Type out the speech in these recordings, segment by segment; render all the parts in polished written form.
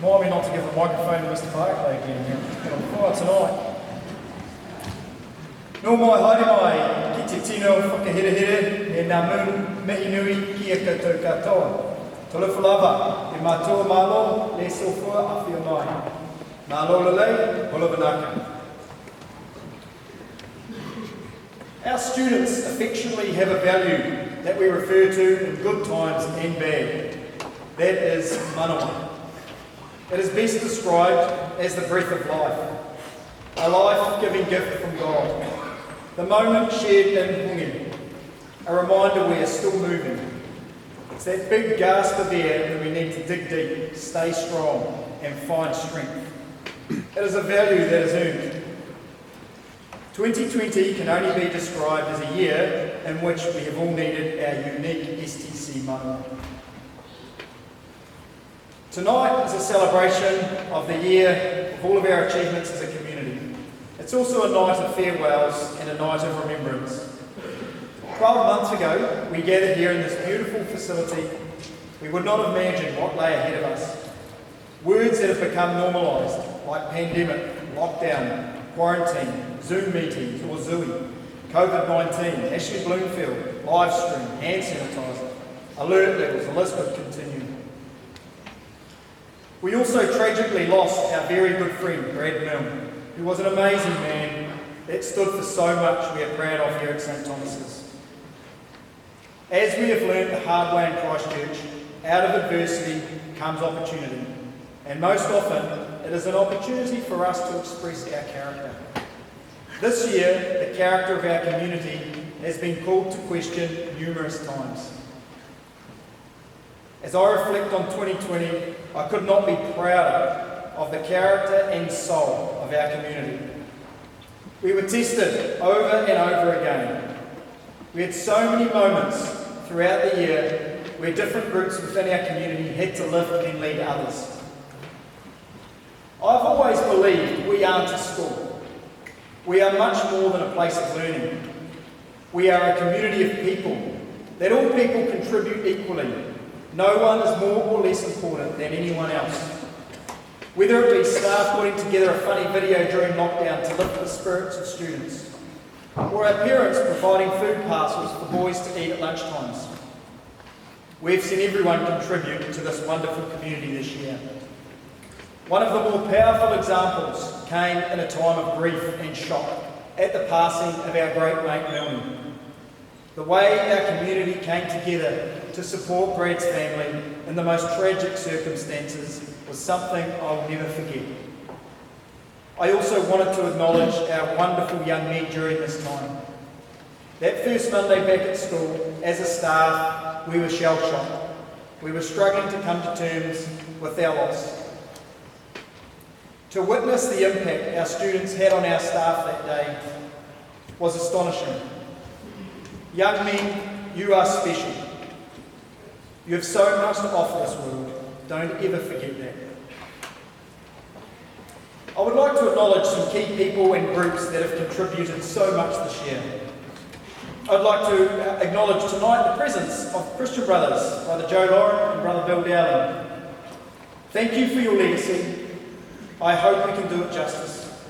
Remind me not to give the microphone to Mr. Barclay again here. But I'm quiet tonight. No mai haere mai, ki te tino whakaherehere, e nā mū mihi nui ki a koutou katoa. Tole whalawa, e mātua mālo, le sofua a whio mai. Nā lola lei, hola vanaka. Our students affectionately have a value that we refer to in good times and bad. That is manawa. It is best described as the breath of life, a life-giving gift from God. The moment shared in hungi, a reminder we are still moving. It's that big gasp of air that we need to dig deep, stay strong and find strength. It is a value that is earned. 2020 can only be described as a year in which we have all needed our unique STC manawa. Tonight is a celebration of the year of all of our achievements as a community. It's also a night of farewells and a night of remembrance. 12 months ago, we gathered here in this beautiful facility. We would not have imagined what lay ahead of us. Words that have become normalised, like pandemic, lockdown, quarantine, Zoom meetings or Zooey, COVID-19, Ashley Bloomfield, live stream, hand sanitizer, alert levels, the list could continue. We also tragically lost our very good friend, Brad Milne, who was an amazing man that stood for so much we are proud of here at St Thomas's. As we have learnt the hard way in Christchurch, out of adversity comes opportunity, and most often it is an opportunity for us to express our character. This year, the character of our community has been called to question numerous times. As I reflect on 2020, I could not be prouder of the character and soul of our community. We were tested over and over again. We had so many moments throughout the year where different groups within our community had to lift and lead others. I've always believed we aren't a school. We are much more than a place of learning. We are a community of people, that all people contribute equally. No one is more or less important than anyone else. Whether it be staff putting together a funny video during lockdown to lift the spirits of students, or our parents providing food parcels for boys to eat at lunchtimes. We've seen everyone contribute to this wonderful community this year. One of the more powerful examples came in a time of grief and shock at the passing of our great mate Milne. The way our community came together to support Brad's family in the most tragic circumstances was something I'll never forget. I also wanted to acknowledge our wonderful young men during this time. That first Monday back at school, as a staff, we were shell-shocked. We were struggling to come to terms with our loss. To witness the impact our students had on our staff that day was astonishing. Young men, you are special. You have so much to offer this world. Don't ever forget that. I would like to acknowledge some key people and groups that have contributed so much this year. I'd like to acknowledge tonight the presence of Christian brothers, Brother Joe Lauren and Brother Bill Dowling. Thank you for your legacy. I hope we can do it justice.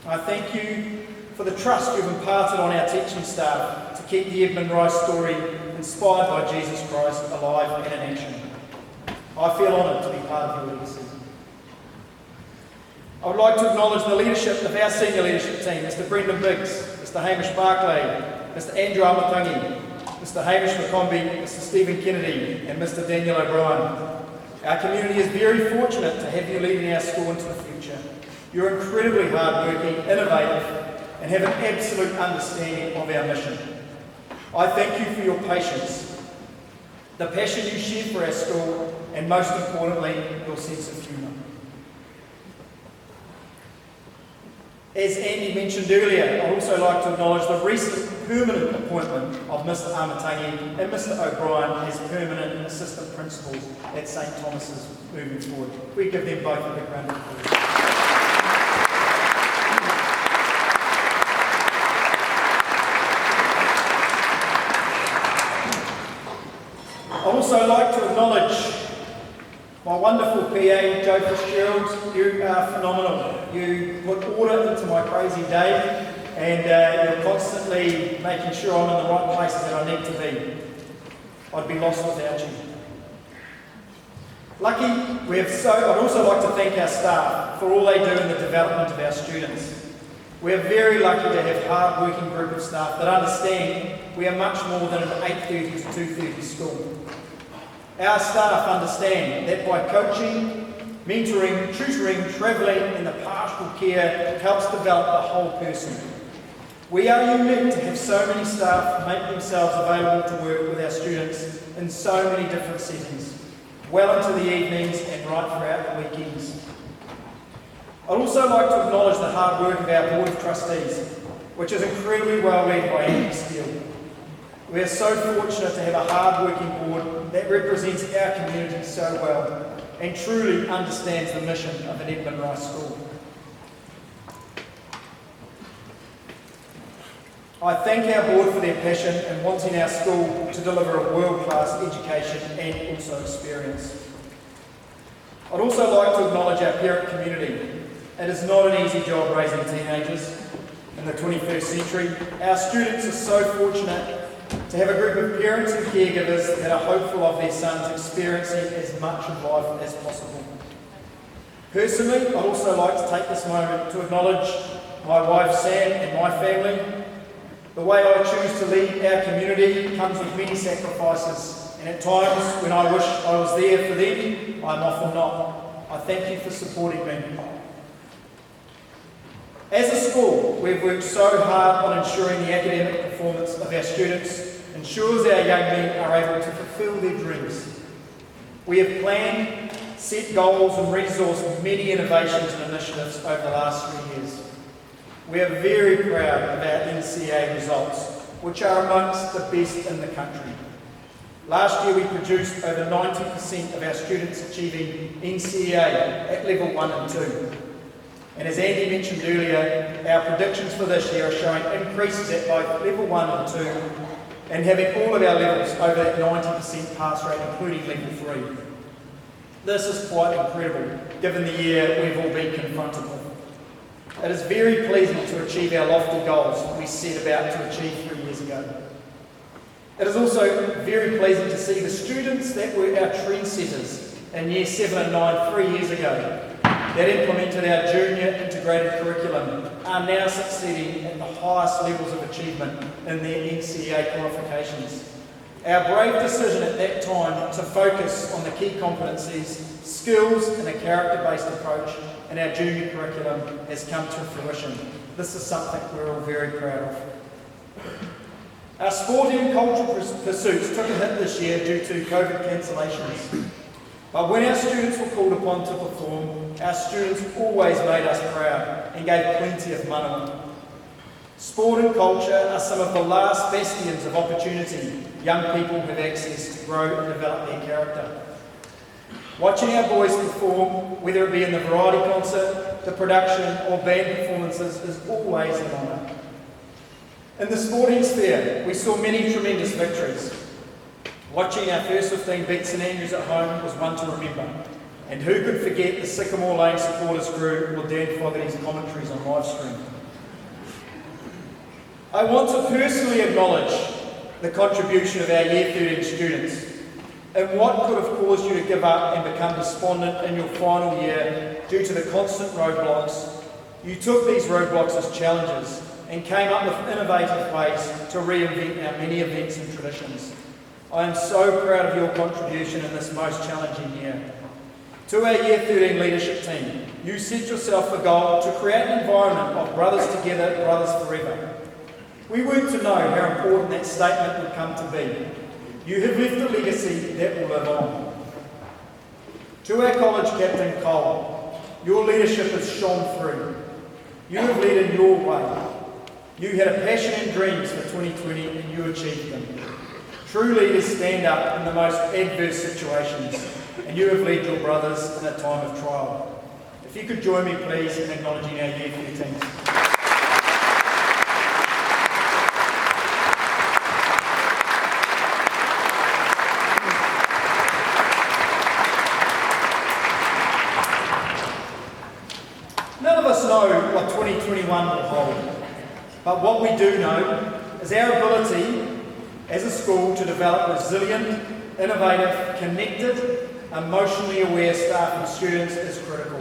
I thank you for the trust you've imparted on our teaching staff to keep the Edmund Rice story, inspired by Jesus Christ, alive and in action. I feel honoured to be part of your legacy. I would like to acknowledge the leadership of our senior leadership team, Mr. Brendan Biggs, Mr. Hamish Barclay, Mr. Andrew Amatangi, Mr. Hamish McCombie, Mr. Stephen Kennedy, and Mr. Daniel O'Brien. Our community is very fortunate to have you leading our school into the future. You're incredibly hardworking, innovative, and have an absolute understanding of our mission. I thank you for your patience, the passion you share for our school, and most importantly, your sense of humour. As Andy mentioned earlier, I'd also like to acknowledge the recent permanent appointment of Mr. Amatangi and Mr. O'Brien as permanent assistant principals at St Thomas's moving forward. We give them both a big round of applause. I'd also like to acknowledge My wonderful PA, Joe Fitzgerald, you are phenomenal. You put order into my crazy day, and you're constantly making sure I'm in the right places that I need to be. I'd be lost without you. I'd also like to thank our staff for all they do in the development of our students. We're very lucky to have a hard-working group of staff that understand we are much more than an 8:30 to 2:30 school. Our staff understand that by coaching, mentoring, tutoring, travelling and the pastoral care helps develop the whole person. We are unique to have so many staff make themselves available to work with our students in so many different settings, well into the evenings and right throughout the weekends. I'd also like to acknowledge the hard work of our Board of Trustees, which is incredibly well led by Andy Steele. We are so fortunate to have a hard-working board that represents our community so well and truly understands the mission of an Edmund Rice School. I thank our board for their passion in wanting our school to deliver a world-class education and also experience. I'd also like to acknowledge our parent community. It is not an easy job raising teenagers in the 21st century. Our students are so fortunate to have a group of parents and caregivers that are hopeful of their sons experiencing as much of life as possible. Personally, I'd also like to take this moment to acknowledge my wife Sam and my family. The way I choose to lead our community comes with many sacrifices, and at times when I wish I was there for them, I'm often not. I thank you for supporting me. As a school, we've worked so hard on ensuring the academic performance of our students ensures our young men are able to fulfil their dreams. We have planned, set goals and resourced many innovations and initiatives over the last 3 years. We are very proud of our NCEA results, which are amongst the best in the country. Last year we produced over 90% of our students achieving NCEA at level 1 and 2. And as Andy mentioned earlier, our predictions for this year are showing increases at both level 1 and 2 and having all of our levels over that 90% pass rate, including level 3. This is quite incredible, given the year we've all been confronted with. It is very pleasing to achieve our lofty goals we set about to achieve 3 years ago. It is also very pleasing to see the students that were our trendsetters in Year 7 and 9 3 years ago, that implemented our junior integrated curriculum, are now succeeding at the highest levels of achievement in their NCEA qualifications. Our brave decision at that time to focus on the key competencies, skills and a character-based approach in our junior curriculum has come to fruition. This is something we're all very proud of. Our sporting and cultural pursuits took a hit this year due to COVID cancellations. But when our students were called upon to perform, our students always made us proud and gave plenty of mana. Sport and culture are some of the last bastions of opportunity young people have access to grow and develop their character. Watching our boys perform, whether it be in the variety concert, the production or band performances, is always an honour. In the sporting sphere, we saw many tremendous victories. Watching our first 15 beat St Andrews at home was one to remember. And who could forget the Sycamore Lane supporters grew with Dan Fogarty's commentaries on live stream. I want to personally acknowledge the contribution of our Year 13 students. And what could have caused you to give up and become despondent in your final year due to the constant roadblocks? You took these roadblocks as challenges and came up with innovative ways to reinvent our many events and traditions. I am so proud of your contribution in this most challenging year. To our Year 13 leadership team, you set yourself a goal to create an environment of brothers together, brothers forever. We weren't to know how important that statement would come to be. You have left a legacy that will live on. To our college captain, Cole, your leadership has shone through. You have led in your way. You had a passion and dreams for 2020 and you achieved them. True leaders stand up in the most adverse situations, and you have led your brothers in a time of trial. If you could join me please in acknowledging our Year 13. us know what 2021 will hold, but what we do know is our ability as a school to develop resilient, innovative, connected, emotionally aware staff and students is critical.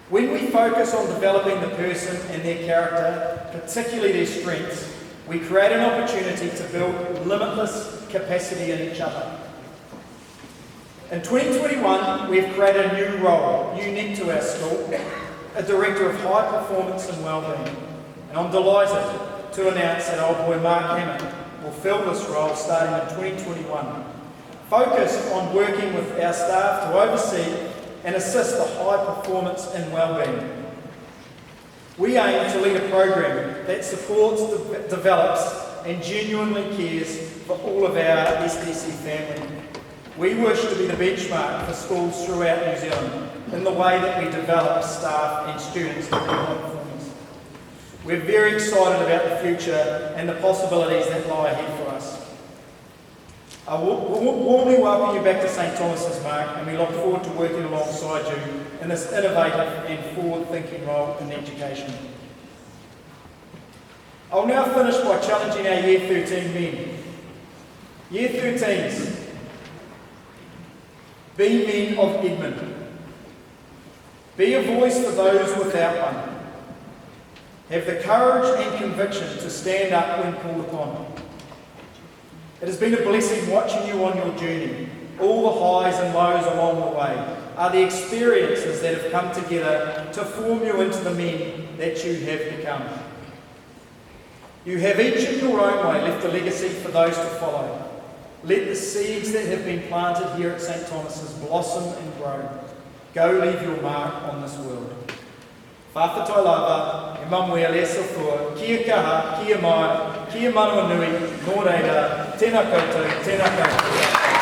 When we focus on developing the person and their character, particularly their strengths, we create an opportunity to build limitless capacity in each other. In 2021, we've created a new role, unique to our school, a Director of High Performance and Wellbeing. And I'm delighted to announce that old boy Mark Hammond will fill this role starting in 2021, focused on working with our staff to oversee and assist the high performance and wellbeing. We aim to lead a program that supports, develops and genuinely cares for all of our SDC family. We wish to be the benchmark for schools throughout New Zealand in the way that we develop staff and students to be high performers. We're very excited about the future and the possibilities that lie ahead for us. I warmly welcome you back to St Thomas's, Mark, and we look forward to working alongside you in this innovative and forward-thinking role in education. I'll now finish by challenging our Year 13 men. Year 13s, be men of Edmund. Be a voice for those without one. Have the courage and conviction to stand up when called upon. It has been a blessing watching you on your journey. All the highs and lows along the way are the experiences that have come together to form you into the men that you have become. You have each in your own way left a legacy for those to follow. Let the seeds that have been planted here at St Thomas's blossom and grow. Go leave your mark on this world. Whawhatai lava, e mamuia le sofua, kia kaha, kia mai, kia manawa nui, nō reira, tēnā koutou, tēnā koutou.